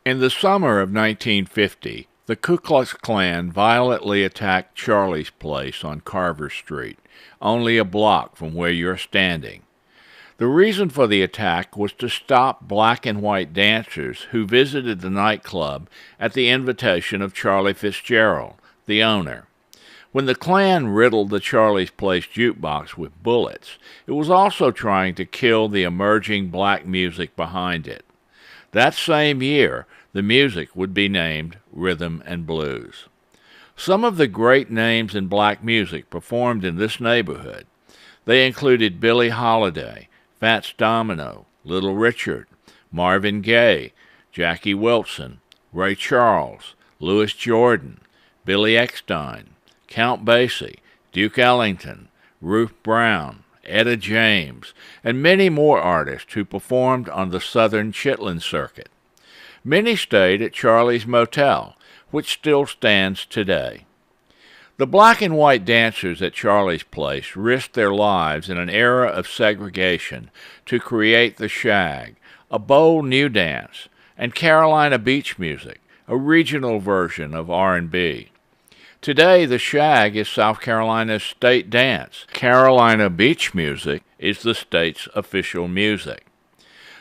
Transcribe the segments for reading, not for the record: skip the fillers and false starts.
In the summer of 1950, the Ku Klux Klan violently attacked Charlie's Place on Carver Street, only a block from where you're standing. The reason for the attack was to stop black and white dancers who visited the nightclub at the invitation of Charlie Fitzgerald, the owner. When the Klan riddled the Charlie's Place jukebox with bullets, it was also trying to kill the emerging black music behind it. That same year, the music would be named Rhythm and Blues. Some of the great names in black music performed in this neighborhood. They included Billie Holiday, Fats Domino, Little Richard, Marvin Gaye, Jackie Wilson, Ray Charles, Louis Jordan, Billy Eckstine, Count Basie, Duke Ellington, Ruth Browne, Etta James, and many more artists who performed on the Southern Chitlin Circuit. Many stayed at Charlie's Motel, which still stands today. The black and white dancers at Charlie's Place risked their lives in an era of segregation to create the shag, a bold new dance, and Carolina beach music, a regional version of R&B. Today, the shag is South Carolina's state dance. Carolina beach music is the state's official music.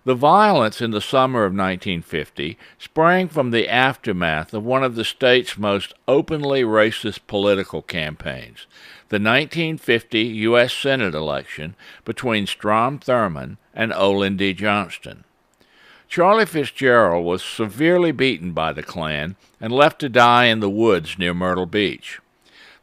The violence in the summer of 1950 sprang from the aftermath of one of the state's most openly racist political campaigns, the 1950 U.S. Senate election between Strom Thurmond and Olin D. Johnston. Charlie Fitzgerald was severely beaten by the Klan and left to die in the woods near Myrtle Beach.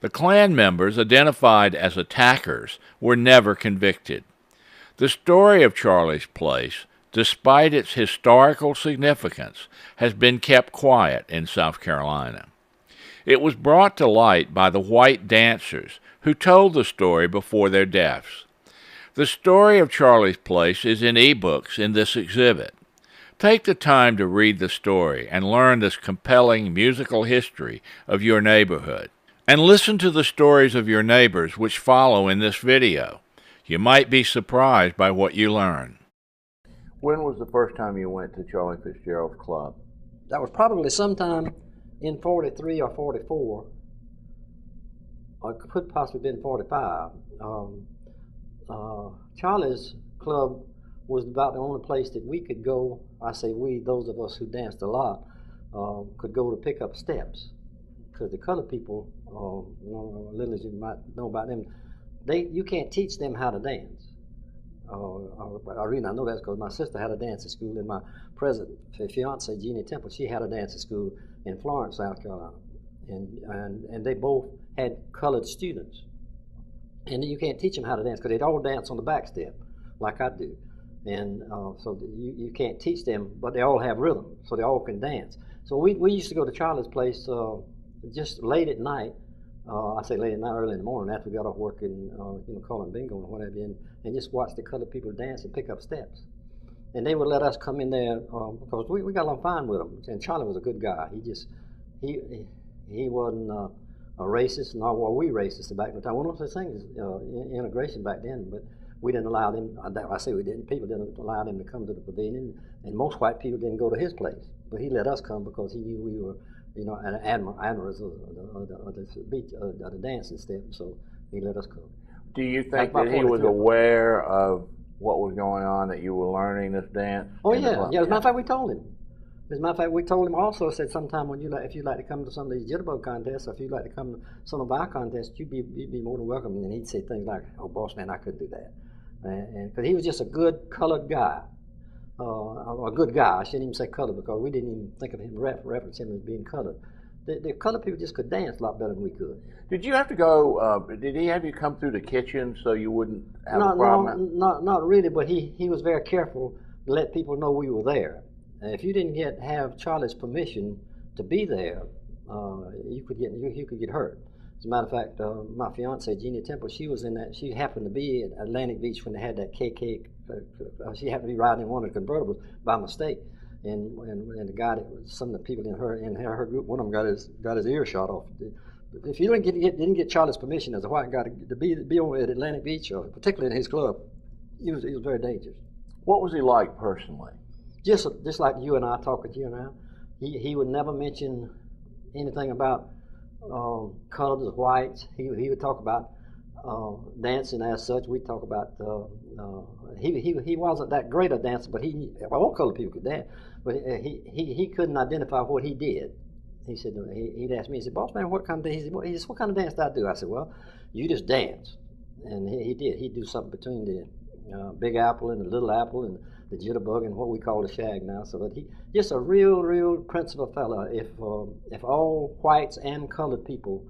The Klan members, identified as attackers, were never convicted. The story of Charlie's Place, despite its historical significance, has been kept quiet in South Carolina. It was brought to light by the white dancers who told the story before their deaths. The story of Charlie's Place is in e-books in this exhibit. Take the time to read the story and learn this compelling musical history of your neighborhood. And listen to the stories of your neighbors which follow in this video. You might be surprised by what you learn. When was the first time you went to Charlie Fitzgerald's club? That was probably sometime in 43 or 44. Or it could possibly been 45. Charlie's club was about the only place that we could go. I say we, those of us who danced a lot, could go to pick up steps. Because the colored people, little as you might know about them, you can't teach them how to dance. The reason I know that's because my sister had a dance at school, and my present fiance, Jeannie Temple, she had a dance at school in Florence, South Carolina. And they both had colored students. And you can't teach them how to dance because they'd all dance on the back step, like I do. And so you can't teach them, but they all have rhythm, so they all can dance. So we used to go to Charlie's Place just late at night. I say late at night, early in the morning after we got off work and calling bingo and whatever, and just watch the colored people dance and pick up steps. And they would let us come in there because we got along fine with them. And Charlie was a good guy. He wasn't a racist, nor were we racist back in the time. One of those things, integration back then, but we didn't allow them. I say we didn't. People didn't allow them to come to the pavilion, and most white people didn't go to his place. But he let us come because he knew we were, admirers of the dancing step. So he let us come. Do you think that he was aware of what was going on, that you were learning this dance? Oh yeah. As a matter of fact, we told him. As a matter of fact, we told him also, said sometime if you'd like to come to some of these jitterbug contests, or if you'd like to come to some of our contests, you'd be more than welcome. And he'd say things like, "Oh, boss man, I couldn't do that," and because he was just a good colored guy, a good guy. I shouldn't even say colored because we didn't even think of him reference him as being colored. The colored people just could dance a lot better than we could. Did you have to go? Did he have you come through the kitchen so you wouldn't have a problem? Not really. But he was very careful to let people know we were there. And if you didn't have Charlie's permission to be there, you could get hurt. As a matter of fact, my fiance Jeannie Temple, she was in that. She happened to be at Atlantic Beach when they had that KK. She happened to be riding in one of the convertibles by mistake, and the guy some of the people in her group, one of them got his ear shot off. If you didn't get Charlie's permission as a white guy to be over at Atlantic Beach, or particularly in his club, he was very dangerous. What was he like personally? Just like you and I talking to you now. he would never mention anything about colored or whites. He would talk about dancing as such. We talk about he wasn't that great a dancer, but all colored people could dance, but he couldn't identify what he did. He said he'd ask me. He said, "Boss man, what kind of dance?" He said, "What kind of dance do I do?" I said, "Well, you just dance." And he did. He'd do something between the Big Apple and the Little Apple and the jitterbug and what we call the shag now. So, but he just a real principal fella. If all whites and colored people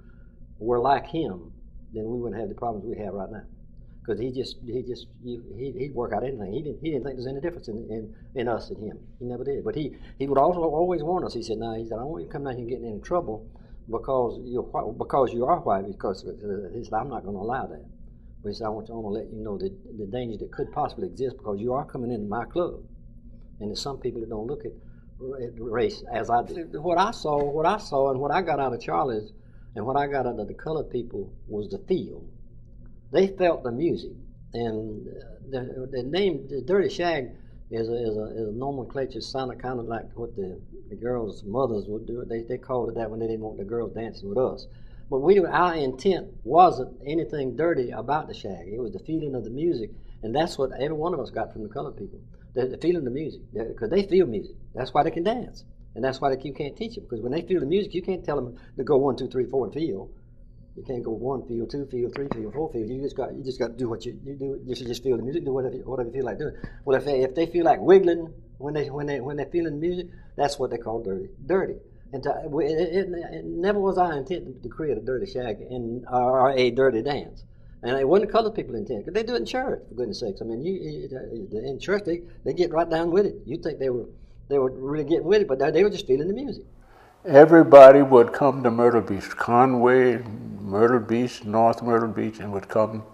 were like him, then we wouldn't have the problems we have right now. Because he'd work out anything. He didn't think there's any difference in us and him. He never did. But he would also always warn us. He said, "No," he said, "I don't want you to come down here and get in any trouble because you are white." Because he said, "I'm not going to allow that." But he said, I want to let you know the danger that could possibly exist because you are coming into my club. And there's some people that don't look at race as I do. What I saw and what I got out of Charlie's and what I got out of the colored people was the feel. They felt the music. And the name, the Dirty Shag, is a nomenclature sounded kind of like what the girls' mothers would do. They called it that when they didn't want the girls dancing with us. But our intent wasn't anything dirty about the shag. It was the feeling of the music, and that's what every one of us got from the colored people. The feeling of the music, because they feel music. That's why they can dance, and that's why you can't teach them. Because when they feel the music, you can't tell them to go 1, 2, 3, 4 and feel. You can't go 1 feel, 2 feel, 3 feel, 4 feel. You just got to do what you do. You should just feel the music. Do whatever you feel like doing. Well, if they feel like wiggling when they're feeling the music, that's what they call dirty. And it never was our intent to create a dirty shag or a dirty dance. And it wasn't the colored people's intent, because they do it in church, for goodness sakes. I mean, in church, they get right down with it. You think they were really getting with it, but they were just feeling the music. Everybody would come to Myrtle Beach, Conway, Myrtle Beach, North Myrtle Beach, and would come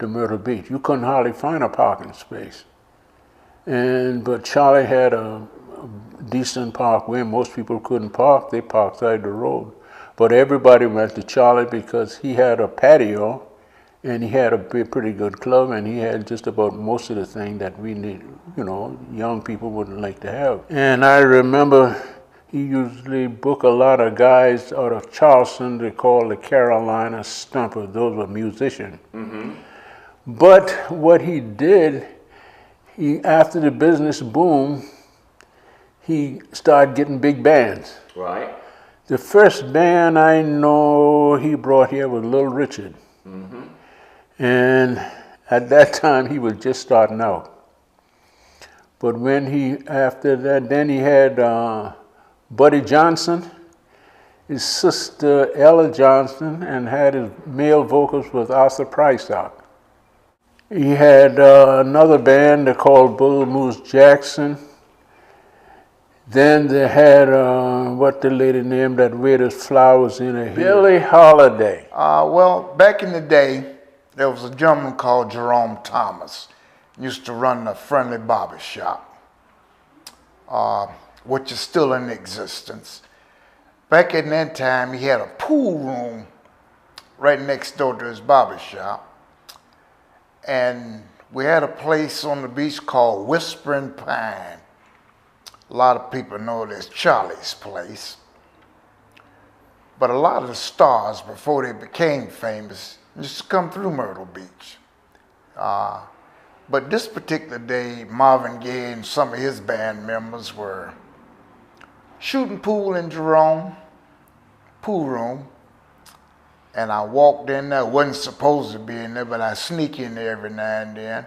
to Myrtle Beach. You couldn't hardly find a parking space. But Charlie had a decent parkway. Most people couldn't park. They parked side the road. But everybody went to Charlie because he had a patio and he had a pretty good club, and he had just about most of the things that we need, young people would like to have. And I remember he usually booked a lot of guys out of Charleston they called the Carolina Stumpers. Those were musicians. Mm-hmm. But what he did, after the business boom, he started getting big bands. Right. The first band I know he brought here was Little Richard. Mm-hmm. And at that time, he was just starting out. But after that, then he had Buddy Johnson, his sister Ella Johnson, and had his male vocals with Arthur Price out. He had another band they called Bull Moose Jackson. Then they had, what the lady named that weird flowers in her hair? Billie Holiday. Well, back in the day, there was a gentleman called Jerome Thomas. Used to run the Friendly Barber Shop, which is still in existence. Back in that time, he had a pool room right next door to his barber shop. And we had a place on the beach called Whispering Pine. A lot of people know it as Charlie's place. But a lot of the stars, before they became famous, used to come through Myrtle Beach. But this particular day, Marvin Gaye and some of his band members were shooting pool in Jerome, pool room. And I walked in there, wasn't supposed to be in there, but I sneak in there every now and then.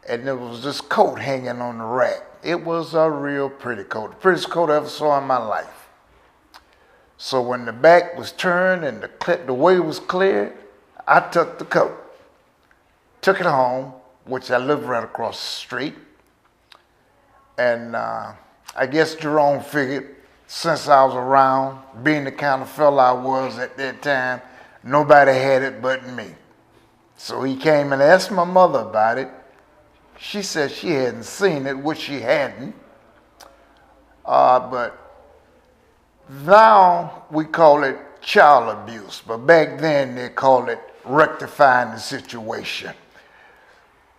And there was this coat hanging on the rack. It was a real pretty coat, the prettiest coat I ever saw in my life. So when the back was turned and the way was cleared, I took the coat, took it home, which I lived right across the street. And I guess Jerome figured, since I was around, being the kind of fella I was at that time, nobody had it but me. So he came and asked my mother about it. She said she hadn't seen it, which she hadn't. But now we call it child abuse, but back then they called it rectifying the situation.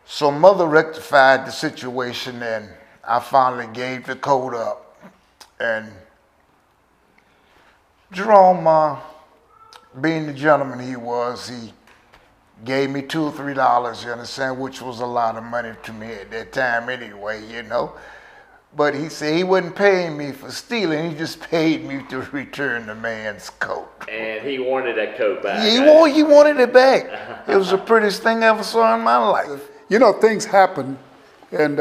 So mother rectified the situation, and I finally gave the coat up. And Jerome, being the gentleman he was, he gave me $2 or $3, you understand, which was a lot of money to me at that time anyway, you know. But he said he wasn't paying me for stealing, he just paid me to return the man's coat. And he wanted that coat back. He wanted it back. It was the prettiest thing I ever saw in my life. You know, things happen, and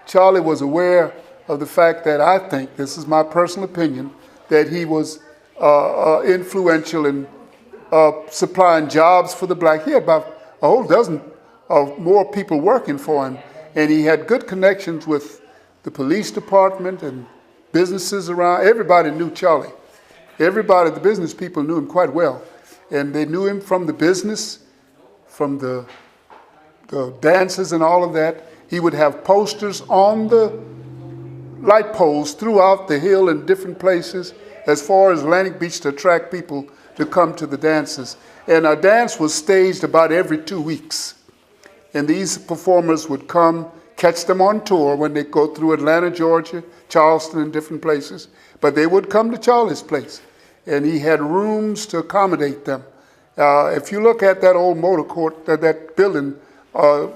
Charlie was aware of the fact that I think, this is my personal opinion, that he was influential in supplying jobs for the black. He had about a whole dozen of more people working for him, and he had good connections with the police department and businesses around. Everybody knew Charlie. Everybody, the business people knew him quite well, and they knew him from the business, from the dances and all of that. He would have posters on the light poles throughout the hill in different places as far as Atlantic Beach to attract people to come to the dances. And a dance was staged about every 2 weeks. And these performers would come, catch them on tour when they go through Atlanta, Georgia, Charleston, and different places. But they would come to Charlie's place. And he had rooms to accommodate them. If you look at that old motor court, that building,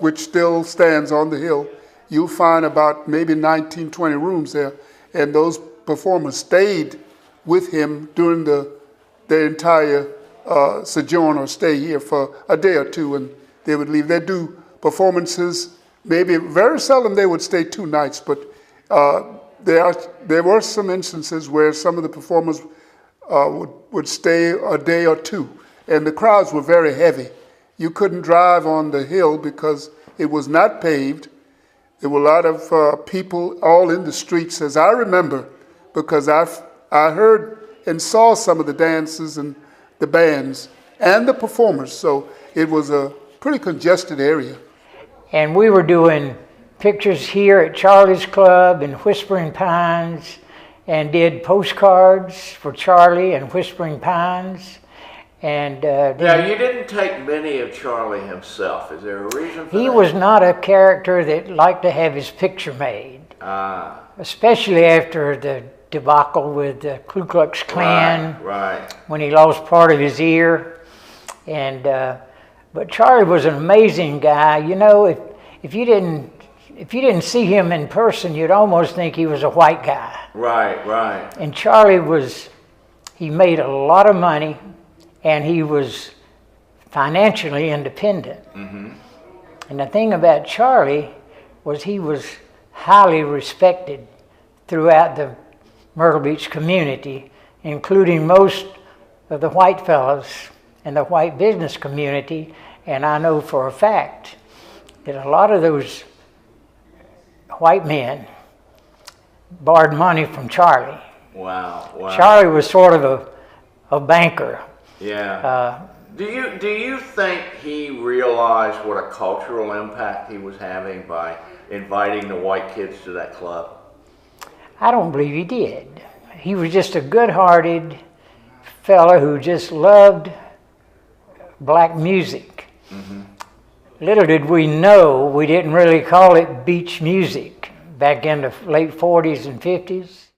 which still stands on the hill, you'll find about maybe 19, 20 rooms there. And those performers stayed with him during the entire sojourn or stay here for a day or two, and they would leave. They'd do performances, maybe very seldom they would stay 2 nights, but there were some instances where some of the performers would stay a day or two, and the crowds were very heavy. You couldn't drive on the hill because it was not paved. There were a lot of people all in the streets, as I remember, because I heard and saw some of the dances and the bands and the performers. So it was a pretty congested area. And we were doing pictures here at Charlie's Club in Whispering Pines, and did postcards for Charlie and Whispering Pines. And yeah, you didn't take many of Charlie himself. Is there a reason for that? He was not a character that liked to have his picture made. Especially after the debacle with the Ku Klux Klan, right. When he lost part of his ear. And but Charlie was an amazing guy. You know, if you didn't see him in person, you'd almost think he was a white guy. Right, right. And Charlie he made a lot of money, and he was financially independent. Mm-hmm. And the thing about Charlie was he was highly respected throughout the Myrtle Beach community, including most of the white fellows and the white business community. And I know for a fact that a lot of those white men borrowed money from Charlie. Wow, wow. Charlie was sort of a banker. Yeah. Do you think he realized what a cultural impact he was having by inviting the white kids to that club? I don't believe he did. He was just a good-hearted fellow who just loved black music. Mm-hmm. Little did we know, we didn't really call it beach music back in the late 40s and 50s.